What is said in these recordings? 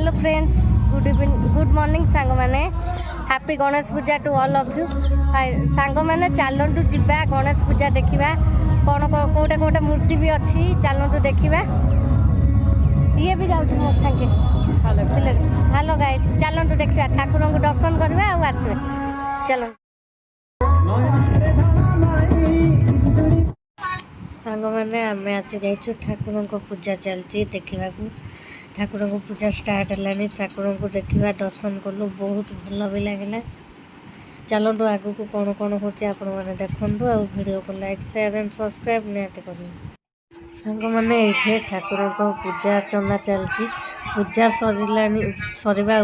Hello friends, good evening, good morning song मैंने। Happy Ganesh puja to all of you. Song मैंने चलतु जीवा गणेश पूजा देखा कौन कौटे कौटे मूर्ति भी अच्छी, चलतु देखा। ये भी जाऊँ मो सागे। हेलो गाइस, चलतु देखा ठाकुर को दर्शन करवा आसवे। चलो सांग मैंने आम आसी जाइए ठाकुर को पूजा चलती देखा। ठाकुर को पूजा स्टार्ट है, ठाकुर को देखा दर्शन कलु, बहुत भल भी लगे। चलतु आग को कौन कौन हो देखु आ वीडियो को लाइक शेयर एंड सब्सक्राइब निहत कर। सांग मैंने ये ठाकुर को पूजा अर्चना चलती, पूजा सरवा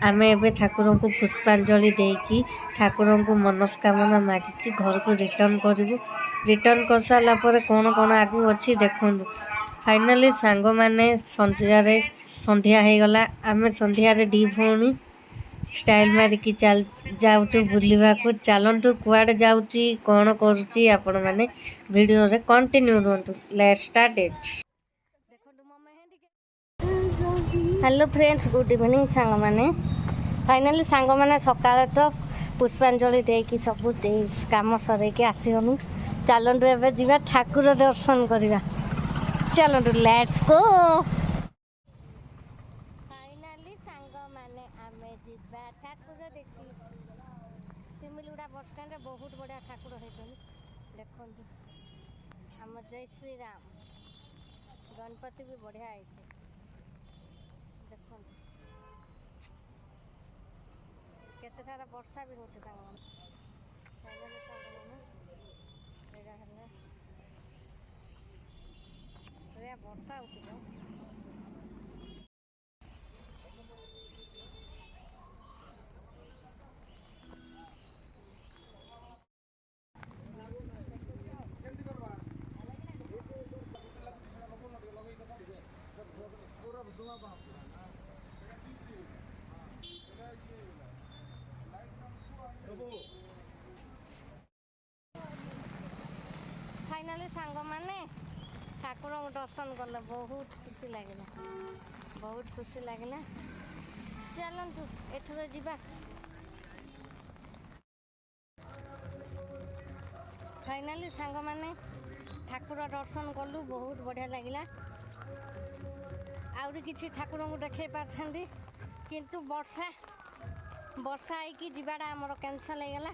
आम ए ठाकुर को पुष्पांजलि देकी ठाकुर को मनस्कामना मागिकी घर को रिटर्न करूँ। रिटर्न कर सारापर कौन कौन आगू अच्छी देखु। फाइनाली सांग मैंने संध्या हो गला। आम संध्या दी भौणी स्टाइल मारिकी जाऊँ बुलवा को। चलतु कुआड़े जाऊँगी कौन करुँची आपण मैंने वीडियो रे कंटिन्यू रुहतु। Let's start it. Hello friends, good evening सांग मैंने। फाइनाली सांग मैंने सकाଳେ तो पुष्पांजलि देकी सब काम सरैकी आसीगलु। चलतु एबे जीवा ठाकुर दर्शन करवा। चलतु लेट्स गो। फाइनाली सांग माने आमे जीवा ठाकुर देखी। सिमिलुड़ा बस स्टैंड बहुत बढ़िया ठाकुर होइछन। देखंतु आम जय श्री राम। गणपति भी बढ़िया है। देखंतु केते सारा वर्षा भी होछ सांग। फाइनाली सांग माने एरा हला से वर्षा होछ। फाइनाली सांग माने ठाकुर को दर्शन कले बहुत खुशी लगे, बहुत खुशी लगे। चलतु एथर जीवा। फाइनाली सांग माने ठाकुर दर्शन कलु, बहुत बढ़िया लगे। आउरी किछि ठाकुर को देखे पारथांती किंतु वर्षा वर्षा आईकी जीवाटा आमर कैंसल हो गला।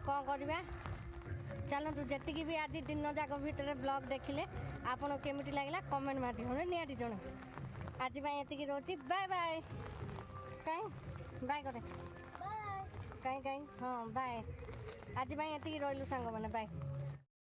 कौन करवा। चलतु जी भी आज दिन जाक भितर ब्लॉग देखिले आपन केमिति लागला कमेंट माध्यम निहाती जण। आज ये रोची। Bye bye. कहीं बाय करे कहीं हाँ बाय। आज ये रही सांग मैंने बाय।